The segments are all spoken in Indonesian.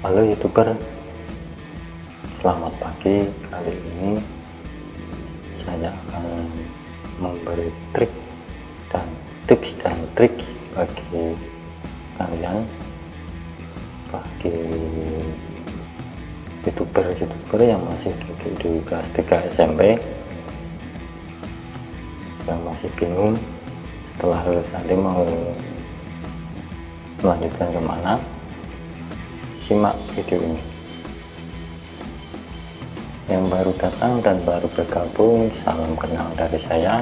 Halo YouTuber, selamat pagi. Kali ini saya akan memberi trik dan tips dan trik bagi kalian, bagi YouTuber yang masih duduk di kelas 3 SMP, yang masih bingung setelah lulus nanti mau melanjutkan kemana. Simak video ini. Yang baru datang dan baru bergabung, salam kenal dari saya.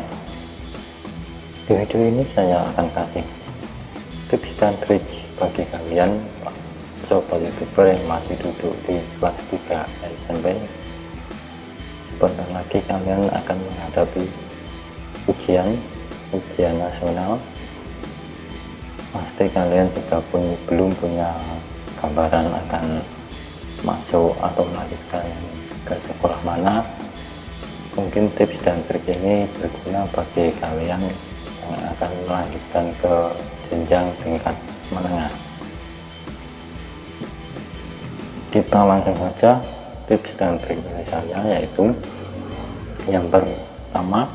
Di video ini saya akan kasih tips dan trik bagi kalian sobat YouTuber yang masih duduk di kelas 3 SMP. Sebentar lagi kalian akan menghadapi ujian nasional. Pasti kalian juga belum punya gambaran akan masuk atau melanjutkan ke sekolah mana. Mungkin tips dan trik ini berguna bagi kalian yang akan melanjutkan ke jenjang tingkat menengah. Kita langsung saja tips dan trik dari saya, yaitu yang pertama,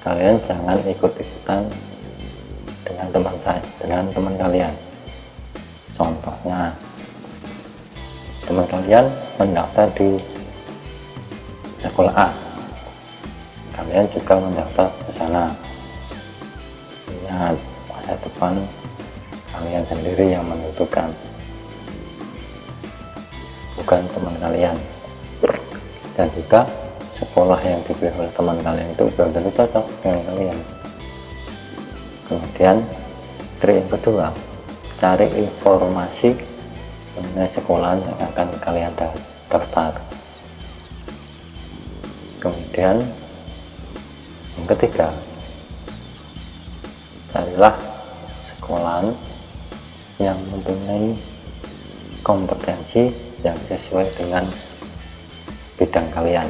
kalian jangan ikut-ikutan dengan teman kalian. Contohnya, teman kalian mendaftar di sekolah A, kalian juga mendaftar ke sana. Ingat, masa depan kalian sendiri yang menentukan, bukan teman kalian. Dan juga sekolah yang dipilih oleh teman kalian itu belum tentu cocok dengan kalian. Kemudian trik yang kedua, cari informasi mengenai sekolah yang akan kalian daftar. Kemudian yang ketiga, carilah sekolah yang mempunyai kompetensi yang sesuai dengan bidang kalian,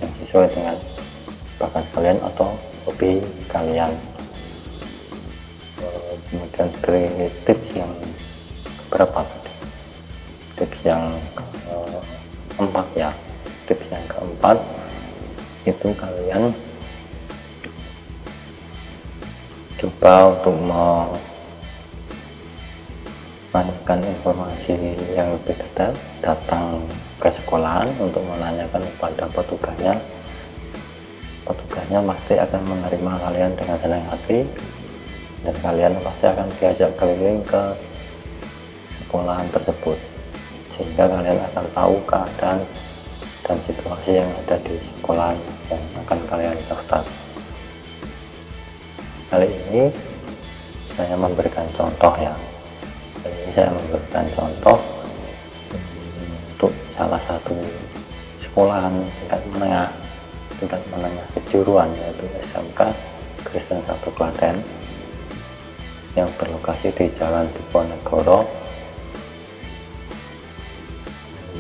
yang sesuai dengan bakat kalian atau hobi kalian. Kemudian tips yang berapa tadi? Tips yang keempat ya. Tips yang keempat itu kalian coba untuk menanyakan informasi yang lebih detail, datang ke sekolahan untuk menanyakan kepada petugasnya. Petugasnya pasti akan menerima kalian dengan senang hati, dan kalian pasti akan diajak keliling ke sekolahan tersebut, sehingga kalian akan tahu keadaan dan situasi yang ada di sekolah yang akan kalian daftar. Kali ini saya memberikan contoh ya. Saya memberikan contoh untuk salah satu sekolahan tingkat menengah kejuruan, yaitu SMK Kristen 1 Klaten, yang berlokasi di Jalan Diponegoro,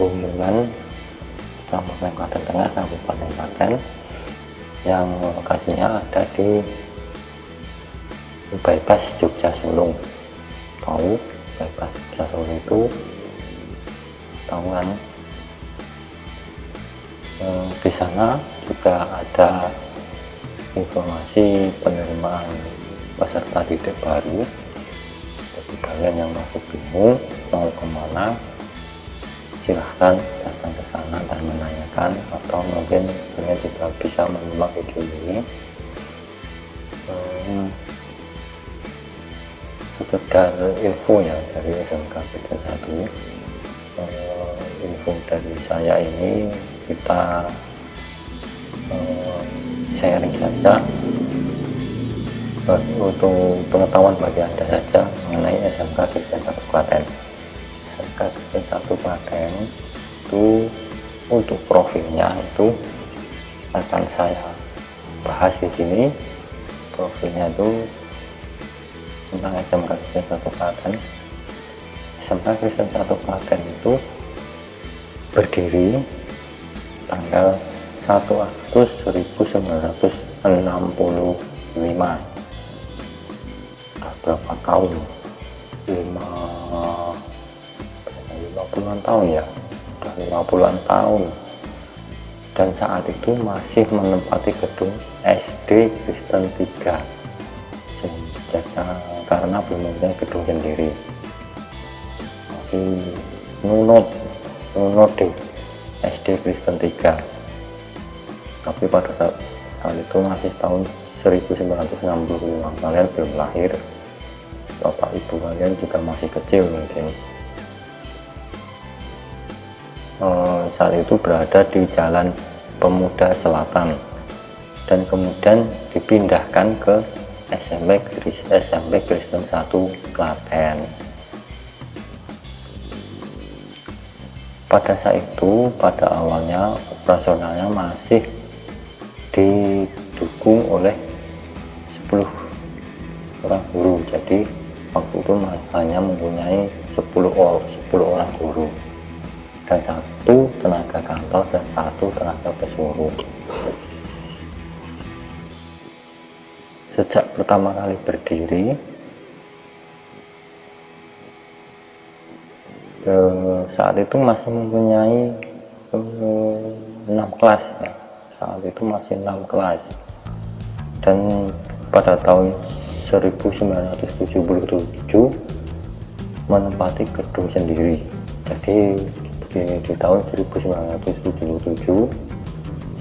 Bumbungan, Kecamatan Klaten Tengah, Kabupaten Klaten, yang lokasinya ada di bypass Jogja Sulung. Tahu bypass Jogja Sulung itu? Tahu kan? Di sana juga ada informasi penerimaan peserta didik baru. Jadi kalian yang masih bingung mau kemana, silahkan datang ke sana dan menanyakan, atau mungkin kalian juga bisa menyimak video ini. Sekedar info ya dari SMK Kristen 1. Info dari saya ini kita sharing saja, untuk pengetahuan bagi Anda saja mengenai SMK Kristen 1 Klaten. SMK Kristen 1 Klaten itu untuk profilnya itu akan saya bahas di sini. Profilnya itu tentang SMK Kristen 1 Klaten. SMK Kristen 1 Klaten itu berdiri tanggal 1 Agustus 1965. Berapa tahun? puluhan tahun ya, udah 50-an tahun. Dan saat itu masih menempati gedung SD Kristen 3 karena belum mempunyai gedung sendiri, masih nunut di SD Kristen 3. Tapi pada saat itu masih tahun 1965, kalian belum lahir, bapak ibu kalian juga masih kecil mungkin. Saat itu berada di Jalan Pemuda Selatan dan kemudian dipindahkan ke SMP Kristen 1 Klaten. Pada saat itu, pada awalnya operasionalnya masih didukung oleh 10 orang guru, jadi waktu itu hanya mempunyai 10 orang guru dan 1 tenaga kantor dan 1 tenaga pesuruh. Sejak pertama kali berdiri, saat itu masih mempunyai 6 kelas ya. Saat itu masih 6 kelas, dan pada tahun 1977 menempati gedung sendiri. Jadi di tahun 1977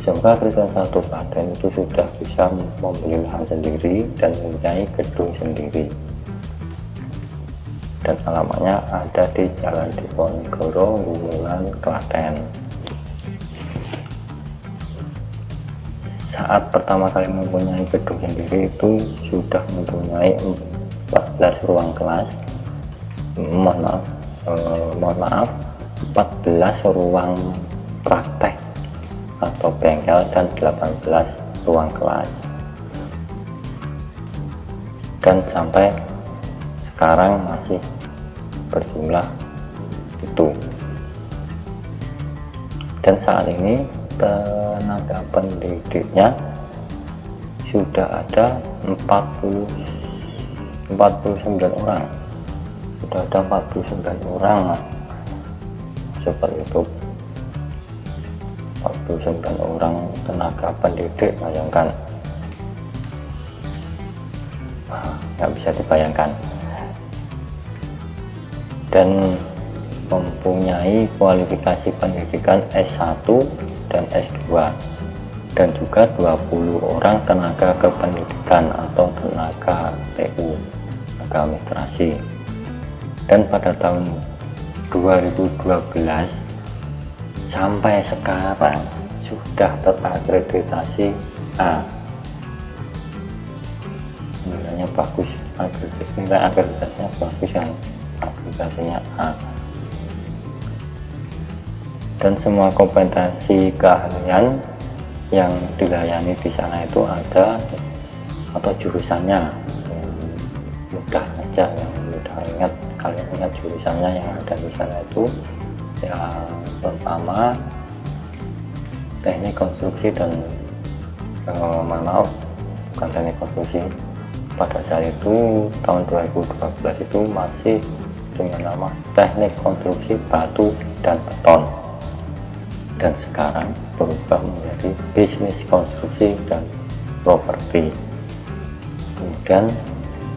SMK Kristen 1 Klaten itu sudah bisa membeli lahan sendiri dan mempunyai gedung sendiri, dan alamatnya ada di Jalan Diponegoro, Gumulan, Klaten. Saat pertama kali mempunyai gedung sendiri itu sudah mempunyai 14 ruang kelas, mohon maaf 14 ruang praktek atau bengkel dan 18 ruang kelas, dan sampai sekarang masih berjumlah itu. Dan saat ini tenaga pendidiknya sudah ada 49 orang, sudah ada 49 orang seperti itu. 49 orang tenaga pendidik, bayangkan, nggak bisa dibayangkan. Dan mempunyai kualifikasi pendidikan S1 dan S2, dan juga 20 orang tenaga kependidikan atau tenaga TU, tenaga administrasi. Dan pada tahun 2012 sampai sekarang sudah terakreditasi A. Nilainya bagus, nilai akreditasinya bagus, yang akreditasinya A. Dan semua kompetensi keahlian yang dilayani di sana itu ada, atau jurusannya mudah aja, yang mudah ingat, kalian ingat jurusannya yang ada di sana itu yang pertama teknik konstruksi dan maaf, bukan teknik konstruksi, pada saat itu tahun 2012 itu masih dengan nama teknik konstruksi batu dan beton, dan sekarang berubah menjadi bisnis konstruksi dan properti. Kemudian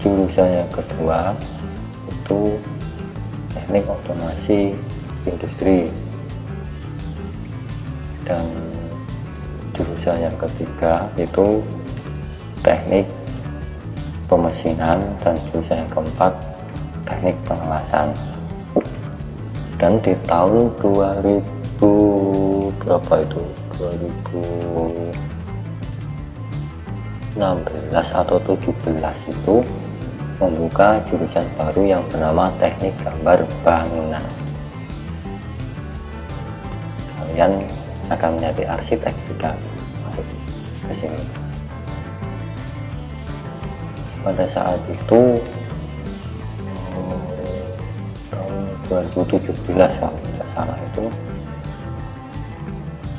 jurusan yang kedua itu teknik otomasi industri, dan jurusan yang ketiga itu teknik pemesinan, dan jurusan yang keempat teknik pengelasan. Dan di tahun 2000 berapa itu, 2016 atau 17 itu membuka jurusan baru yang bernama teknik gambar bangunan. Kalian akan menjadi arsitek jika masuk ke sini. Pada saat itu tahun 2017 kalau tidak salah itu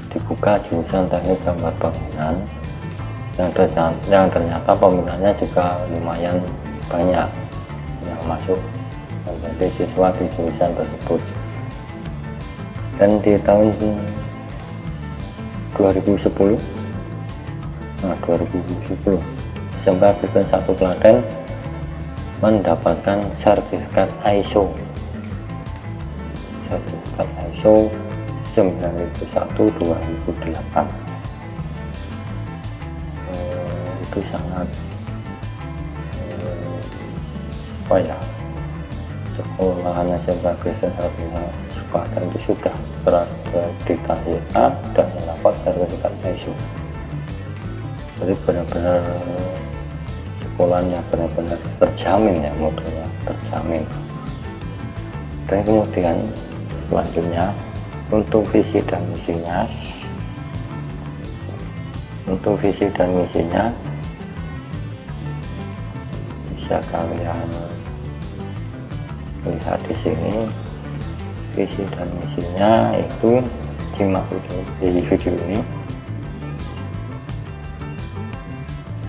dibuka jurusan teknik gambar bangunan, yang ternyata peminatnya juga lumayan banyak yang masuk menjadi siswa di jurusan tersebut. Dan di tahun 2010 SMK Kristen 1 Klaten mendapatkan sertifikat ISO 9001/2008. Itu sangat sekolahan SMK Kristen 1 Klaten itu sudah terakreditasi A dan mendapat sertifikat ISO. Jadi benar-benar sekolahnya benar-benar terjamin ya, mutunya terjamin. Dan kemudian selanjutnya untuk visi dan misinya, bisa kalian lihat di sini. Visi dan misinya itu simak di video ini.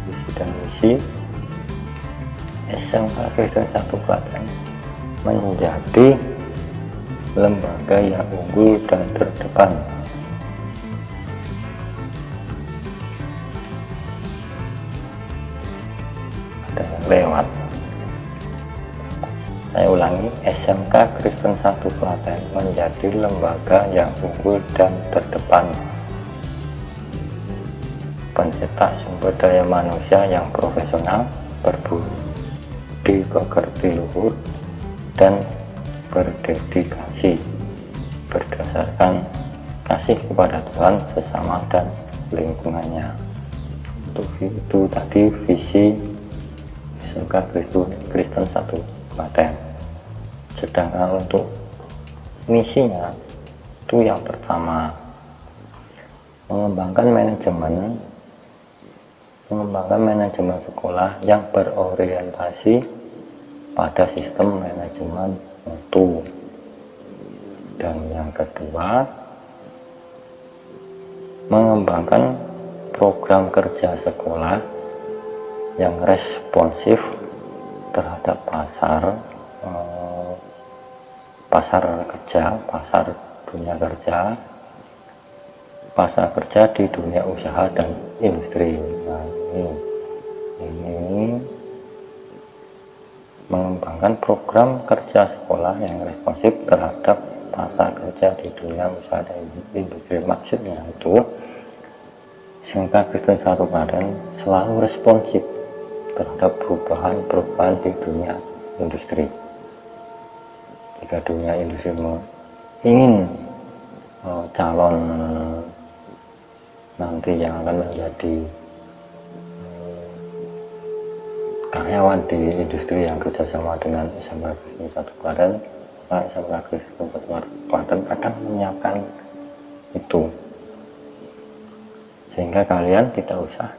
Visi dan misi SMK Kristen 1 Klaten menjadi lembaga yang unggul dan terdepan. Ada yang lewat. Saya ulangi, SMK Kristen 1 Klaten menjadi lembaga yang unggul dan terdepan, pencetak sumber daya manusia yang profesional, berbudi pekerti luhur, dan berdedikasi berdasarkan kasih kepada Tuhan, sesama, dan lingkungannya. Itu tadi visi SMK Kristen 1 Klaten. Sedangkan untuk misinya itu yang pertama, mengembangkan manajemen sekolah yang berorientasi pada sistem manajemen mutu. Dan yang kedua, mengembangkan program kerja sekolah yang responsif terhadap pasar dunia kerja, pasar kerja di dunia usaha dan industri. Nah, ini mengembangkan program kerja sekolah yang responsif terhadap pasar kerja di dunia usaha dan industri. Maksudnya itu SMK Kristen 1 Klaten selalu responsif terhadap perubahan di dunia industri. Jika dunia industri ingin calon nanti yang akan menjadi karyawan di industri yang kerjasama dengan SMK Kristen 1 Klaten, SMK Kristen 1 Klaten akan menyiapkan itu, sehingga kalian tidak usah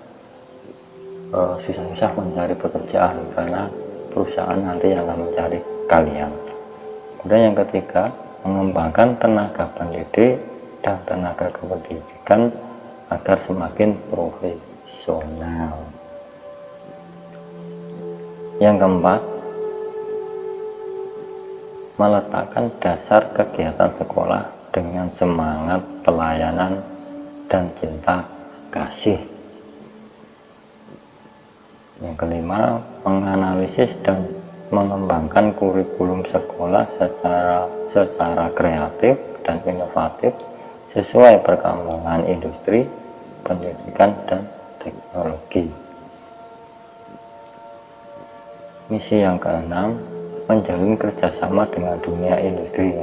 susah-susah mencari pekerjaan, karena perusahaan nanti yang akan mencari kalian. Kemudian yang ketiga, mengembangkan tenaga pendidik dan tenaga kependidikan agar semakin profesional. Yang keempat, meletakkan dasar kegiatan sekolah dengan semangat pelayanan dan cinta kasih. Yang kelima, menganalisis dan mengembangkan kurikulum sekolah secara kreatif dan inovatif sesuai perkembangan industri, pendidikan, dan teknologi. Misi yang keenam, menjalin kerjasama dengan dunia industri.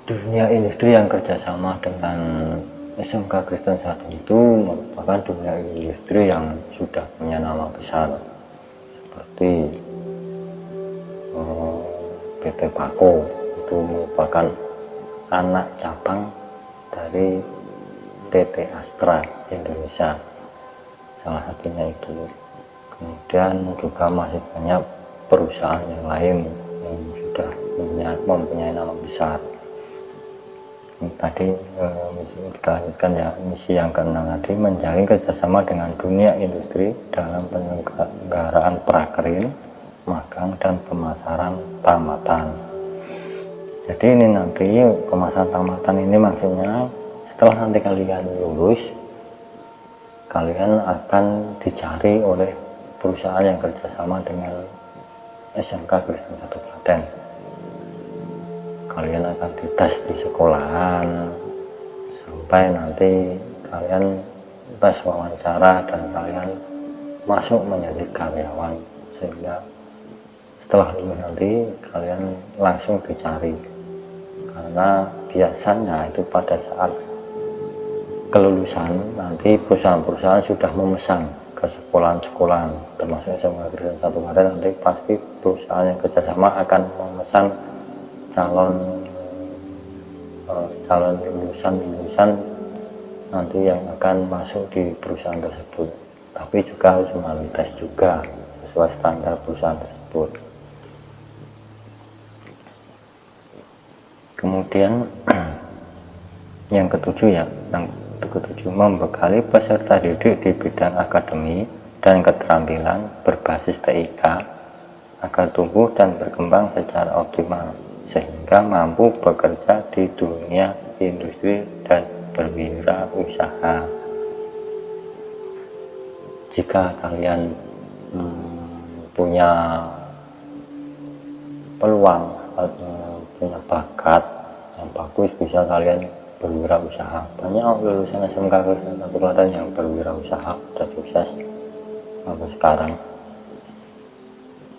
Dunia industri yang kerjasama dengan SMK Kristen 1 itu merupakan dunia industri yang sudah punya nama besar, seperti PT Pako. Itu merupakan anak cabang dari PT Astra Indonesia, salah satunya itu. Kemudian juga masih banyak perusahaan yang lain yang sudah mempunyai nama besar. Tadi kita lanjutkan ya, misi yang keenam tadi, menjalin kerjasama dengan dunia industri dalam penyelenggaraan prakerin, magang, dan pemasaran tamatan. Jadi ini nanti pemasaran tamatan ini maksudnya setelah nanti kalian lulus, kalian akan dicari oleh perusahaan yang kerjasama dengan SMK Kristen 1 Klaten. Kalian akan dites di sekolahan sampai nanti kalian tes wawancara dan kalian masuk menjadi karyawan, sehingga setelah lulus nanti kalian langsung dicari, karena biasanya itu pada saat kelulusan nanti perusahaan-perusahaan sudah memesan ke sekolahan-sekolahan termasuk SMK Kristen 1 Klaten. Nanti pasti perusahaan yang kerjasama akan memesan calon lulusan nanti yang akan masuk di perusahaan tersebut, tapi juga harus melalui tes juga sesuai standar perusahaan tersebut. Kemudian yang ketujuh membekali peserta didik di bidang akademi dan keterampilan berbasis TIK agar tumbuh dan berkembang secara optimal sehingga mampu bekerja di dunia industri dan berwirausaha. Jika kalian punya peluang atau punya bakat yang bagus, bisa kalian berwirausaha. Banyak lulusan SMK Kristen 1 Klaten yang berwirausaha dan sukses sampai sekarang.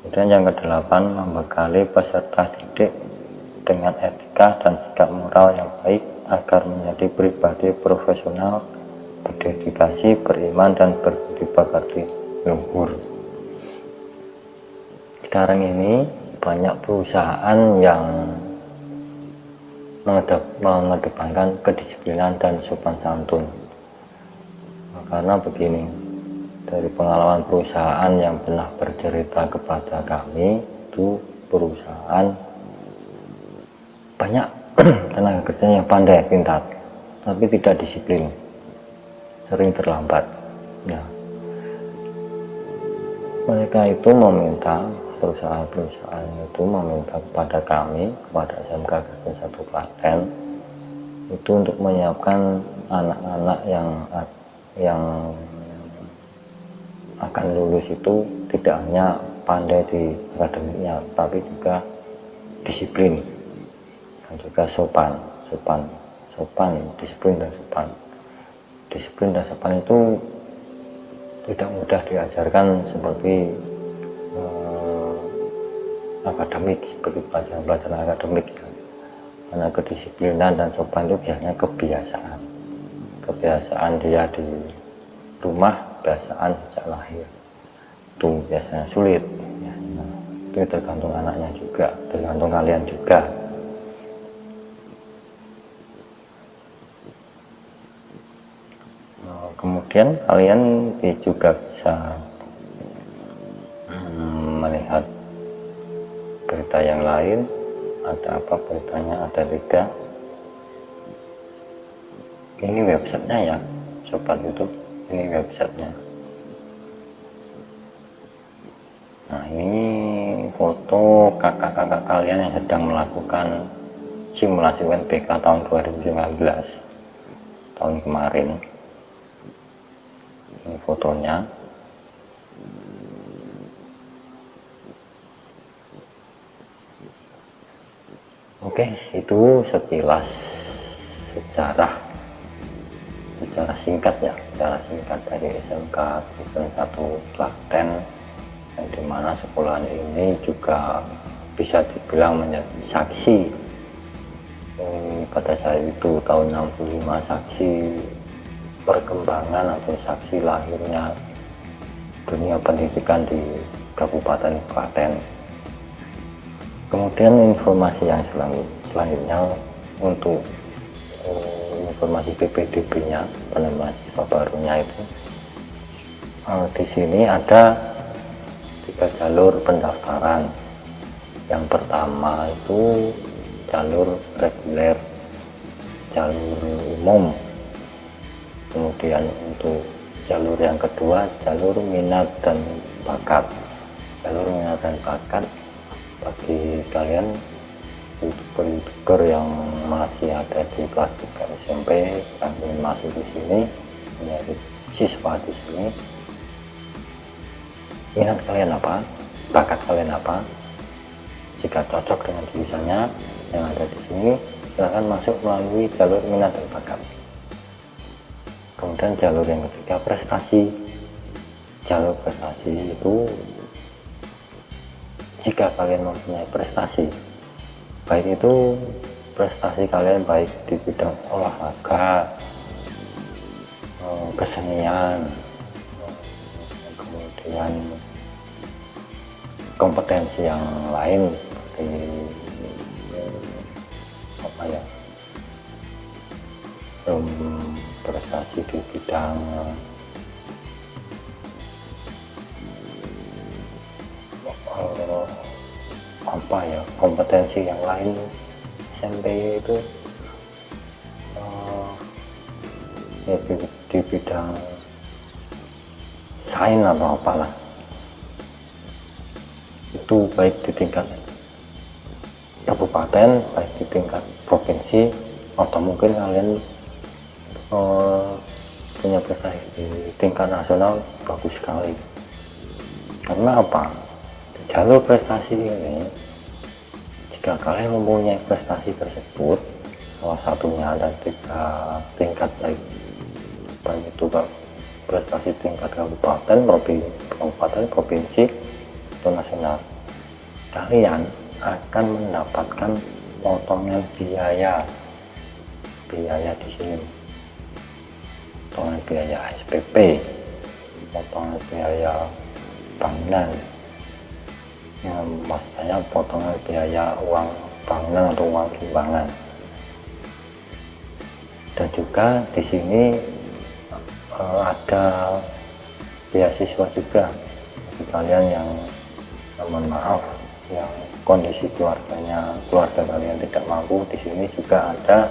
Kemudian yang ke-8, membekali peserta didik dengan etika dan sikap moral yang baik agar menjadi pribadi profesional, berdedikasi, beriman, dan berbudi pekerti luhur. Sekarang ini banyak perusahaan yang mengedepankan kedisiplinan dan sopan santun. Karena begini, dari pengalaman perusahaan yang pernah bercerita kepada kami, itu perusahaan banyak tenaga kerja yang pandai, pintar, tapi tidak disiplin, sering terlambat. Ya, mereka itu meminta, perusahaan-perusahaan itu meminta kepada kami, kepada SMK Kristen 1 Klaten, itu untuk menyiapkan anak-anak yang akan lulus itu tidak hanya pandai di akademiknya, tapi juga disiplin dan juga sopan, disiplin dan sopan. Disiplin dan sopan itu tidak mudah diajarkan seperti akademik, seperti pelajaran akademik, karena kedisiplinan dan sopan itu biasanya kebiasaan dia di rumah, kebiasaan sejak lahir itu biasanya sulit ya. Nah, itu tergantung anaknya juga, tergantung kalian juga. Kemudian kalian juga bisa melihat berita yang lain. Ada apa beritanya? Ada 3. Ini websitenya ya sobat YouTube, ini websitenya. Nah, ini foto kakak-kakak kalian yang sedang melakukan simulasi UNBK tahun 2019, tahun kemarin. Ini fotonya. Oke, itu sekilas sejarah singkat ya, sejarah singkat dari SMK Kristen 1 Klaten, yang dimana sekolah ini juga bisa dibilang menjadi saksi pada saat itu tahun 65, saksi perkembangan atau saksi lahirnya dunia pendidikan di Kabupaten Klaten. Kemudian informasi yang selanjutnya untuk informasi PPDB-nya, penerimaan siswa barunya itu di sini ada 3 jalur pendaftaran. Yang pertama itu jalur reguler, jalur umum. Kemudian untuk jalur yang kedua, jalur minat dan bakat. Jalur minat dan bakat bagi kalian youtuber yang masih ada di kelas 3 SMP yang ingin masuk di sini menjadi siswa di sini. Minat kalian apa, bakat kalian apa? Jika cocok dengan jurusannya yang ada di sini, silahkan masuk melalui jalur minat dan bakat. Kemudian jalur yang ketiga, prestasi. Jalur prestasi itu jika kalian mempunyai prestasi, baik itu prestasi kalian baik di bidang olahraga, kesenian, kemudian kompetensi yang lain seperti apa ya, prestasi di bidang apa ya, kompetensi yang lain SMP itu ya di bidang sains atau apalah, itu baik di tingkat kabupaten, baik di tingkat provinsi, atau mungkin kalian punya prestasi di tingkat nasional, bagus sekali. Karena apa? Jalur prestasi ini, jika kalian mempunyai prestasi tersebut, salah satunya ada 3 tingkat, baik itu prestasi tingkat kabupaten, provinsi, atau nasional, kalian akan mendapatkan potongan biaya di sini, potongan biaya SPP, potongan biaya bangunan, maksudnya potongan biaya uang bangunan atau uang sumbangan. Dan juga di sini ada beasiswa juga bagi kalian yang mohon maaf yang kondisi keluarga kalian tidak mampu. Di sini juga ada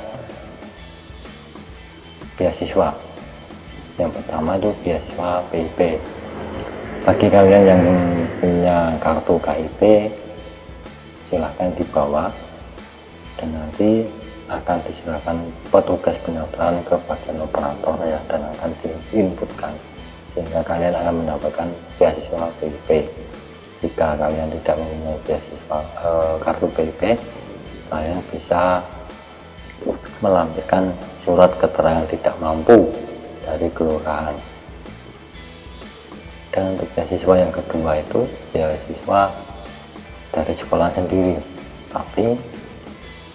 beasiswa. Yang pertama itu beasiswa PIP. Bagi kalian yang punya kartu KIP, silahkan dibawa dan nanti akan diserahkan petugas pendaftaran ke bagian operator ya, dan akan diinputkan sehingga kalian akan mendapatkan beasiswa PIP. Jika kalian tidak mempunyai beasiswa kartu PIP, kalian bisa melampirkan surat keterangan tidak mampu dari kelurahan. Dan untuk beasiswa yang kedua itu beasiswa dari sekolah sendiri, tapi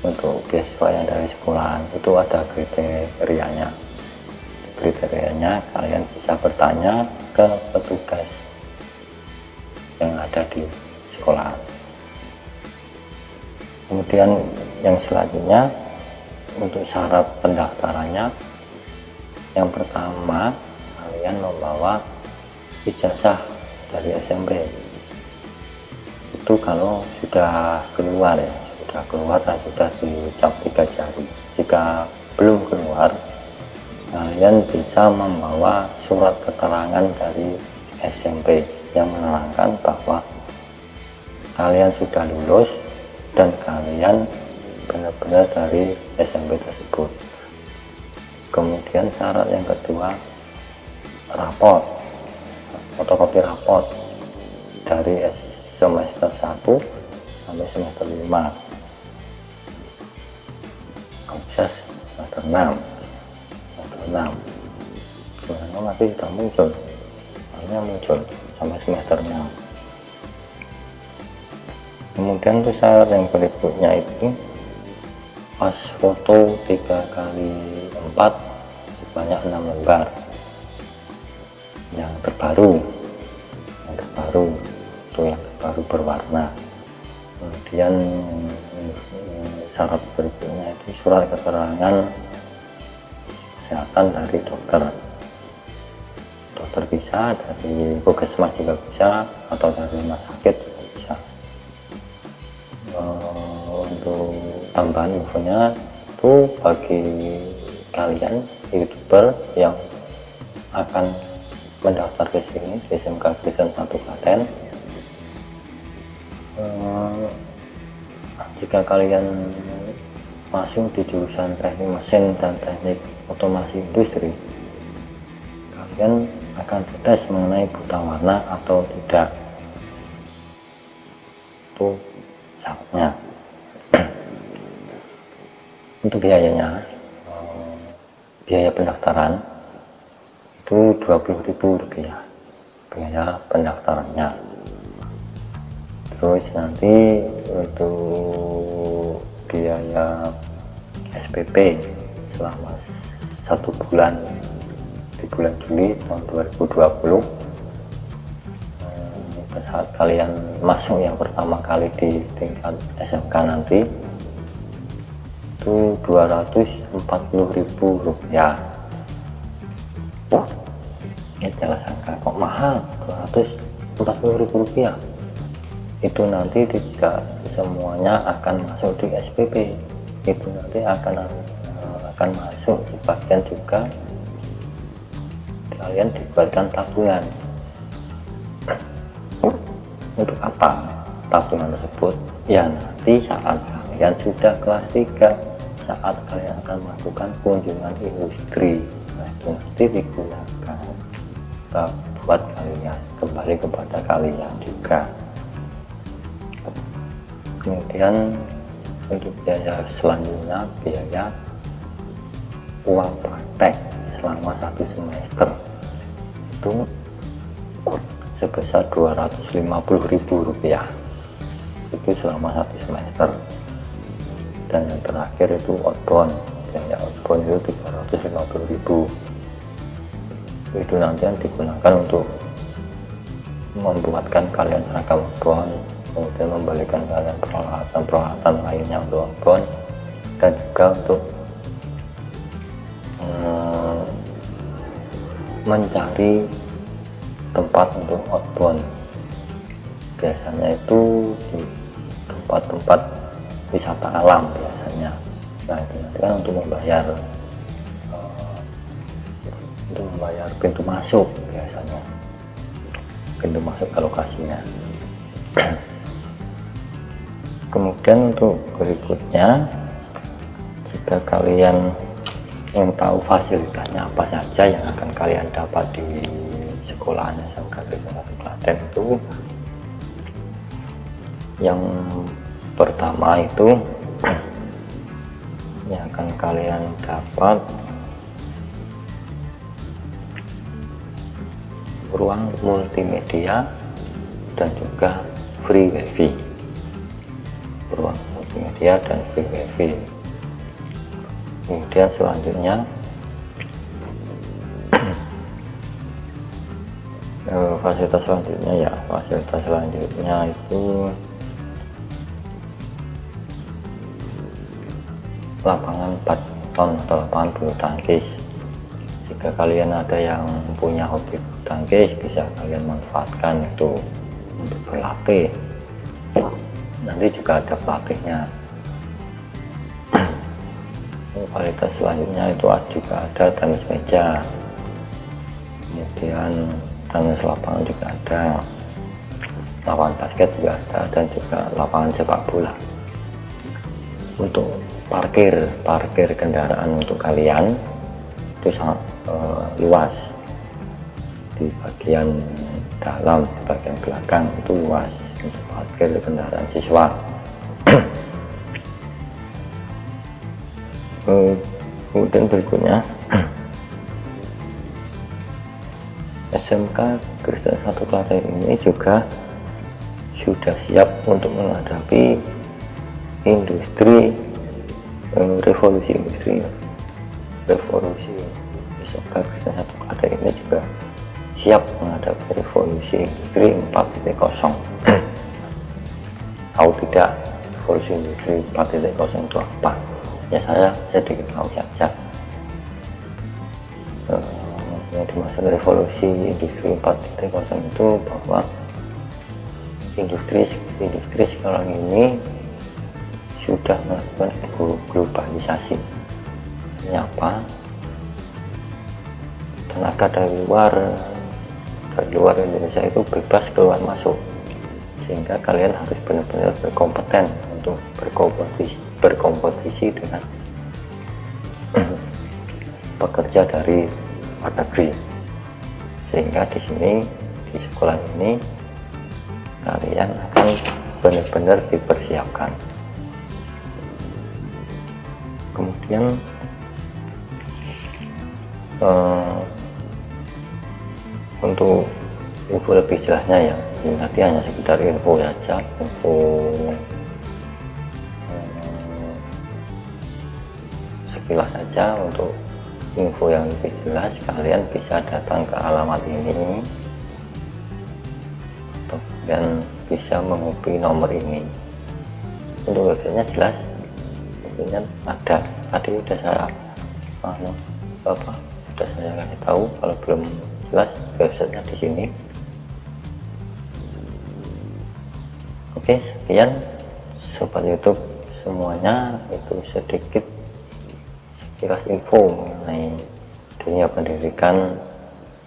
untuk beasiswa yang dari sekolahan itu ada kriterianya kalian bisa bertanya ke petugas yang ada di sekolah. Kemudian yang selanjutnya untuk syarat pendaftarannya, yang pertama kalian membawa ijazah dari SMP. Itu kalau sudah keluar ya, dan sudah dicap 3 jari. Jika belum keluar, kalian bisa membawa surat keterangan dari SMP yang menerangkan bahwa kalian sudah lulus dan kalian benar-benar dari SMP tersebut. Kemudian syarat yang kedua, raport, fotokopi raport dari semester 1 sampai semester 5, proses semester 6 sebenarnya masih sudah muncul, sampai semester 6. Kemudian untuk syarat yang berikutnya itu pas foto 3x4 sebanyak 6 lembar yang terbaru berwarna. Kemudian syarat berikutnya itu surat keterangan kesehatan dari dokter bisa, dari puskesmas juga bisa, atau dari rumah sakit juga bisa. Untuk tambahan infonya itu bagi kalian youtuber yang akan mendaftar ke sini di SMK Kristen 1 Klaten, Jika kalian masuk di jurusan teknik mesin dan teknik otomasi industri, kalian akan dites mengenai buta warna atau tidak. Itu syaratnya. Untuk biayanya, biaya pendaftaran itu Rp20.000 biaya pendaftarannya. Terus nanti untuk biaya SPP selama 1 bulan di bulan Juli tahun 2020, saat kalian masuk yang pertama kali di tingkat SMK nanti itu Rp240.000. Oh, ini salah sangka kok mahal, Rp240.000. Itu nanti tidak semuanya akan masuk di SPP, itu nanti akan masuk sebagian juga kalian dibuatkan tabungan. Untuk apa tabungan tersebut? Ya nanti saat kalian sudah kelas 3, saat kalian akan melakukan kunjungan industri, nah itu nanti digunakan buat kalian, kembali kepada kalian juga. Kemudian untuk biaya selanjutnya, biaya uang praktek selama 1 semester itu sebesar Rp250.000 itu selama 1 semester. Dan yang terakhir itu outbound, biaya outbound itu Rp350.000. Itu nanti yang digunakan untuk membuatkan kalian seragam outbound, kemudian membalikan kalian peralatan lainnya untuk outbound, dan juga untuk mencari tempat untuk outbound. Biasanya itu di tempat-tempat wisata alam biasanya. Nah itu nanti kan untuk membayar pintu masuk, biasanya pintu masuk ke lokasinya. Kemudian untuk berikutnya, jika kalian ingin tahu fasilitasnya apa saja yang akan kalian dapat di sekolahan SMK Kristen 1 Klaten, itu yang pertama itu yang akan kalian dapat ruang multimedia dan juga free wifi. Ruang multimedia dan free wifi. Kemudian selanjutnya fasilitas selanjutnya itu lapangan badminton atau lapangan bulu tangkis. Jika kalian ada yang punya hobi bulu tangkis, bisa kalian manfaatkan itu untuk berlatih. Nanti juga ada pelatihnya. Kualitas selanjutnya itu juga ada tenis meja, kemudian tenis lapangan juga ada, lapangan basket juga ada, dan juga lapangan sepak bola. Untuk parkir kendaraan untuk kalian itu sangat luas. Di bagian dalam, di bagian belakang itu luas untuk parkir kendaraan siswa. Kemudian berikutnya, SMK Kristen 1 Klaten ini juga sudah siap untuk menghadapi industri revolusi industri. SMK Kristen 1 Klaten ini juga siap menghadapi revolusi industri 4.0. Tahu tidak revolusi industri 4.0 itu apa? Ya saya sedikit tahu saja. Yang dimaksud revolusi industri 4.0 itu bahwa industri sekarang ini sudah melakukan globalisasi. Artinya apa? Tenaga dari luar Indonesia itu bebas keluar masuk, sehingga kalian harus benar-benar berkompeten untuk berkompetisi dengan pekerja dari luar negeri, sehingga di sini di sekolah ini kalian akan benar-benar dipersiapkan. Kemudian untuk info lebih jelasnya ya, ini nanti hanya sekedar info saja, info sekilas saja. Untuk info yang lebih jelas kalian bisa datang ke alamat ini atau kalian bisa menghubungi nomor ini. Untuk websitenya jelas, websitenya ada, tadi udah saya sudah saya kasih tahu. Kalau belum jelas, websitenya di sini. Oke, sekian sobat YouTube semuanya, itu sedikit sekilas info mengenai dunia pendidikan,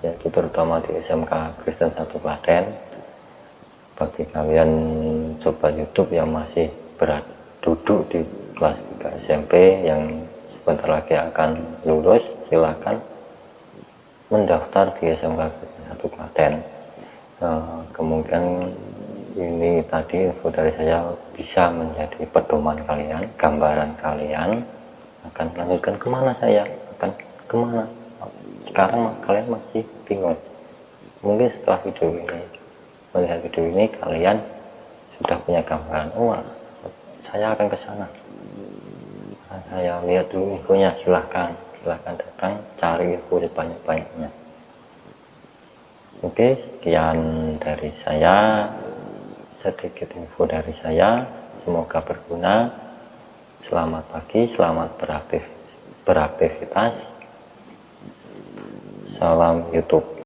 yaitu terutama di SMK Kristen 1 Klaten. Bagi kalian sobat YouTube yang masih duduk di kelas 3 SMP yang sebentar lagi akan lulus, silakan mendaftar di SMK Kristen 1 Klaten. Kemungkinan ini tadi info dari saya bisa menjadi pedoman kalian, gambaran kalian akan melanjutkan kemana, saya akan kemana. Sekarang kalian masih bingung, mungkin setelah melihat video ini kalian sudah punya gambaran, oh saya akan ke sana, saya lihat dulu infonya. Silahkan datang, cari info sebanyak-banyaknya. Oke, sekian dari saya, sedikit info dari saya, semoga berguna. Selamat pagi, selamat beraktivitas. Salam YouTube.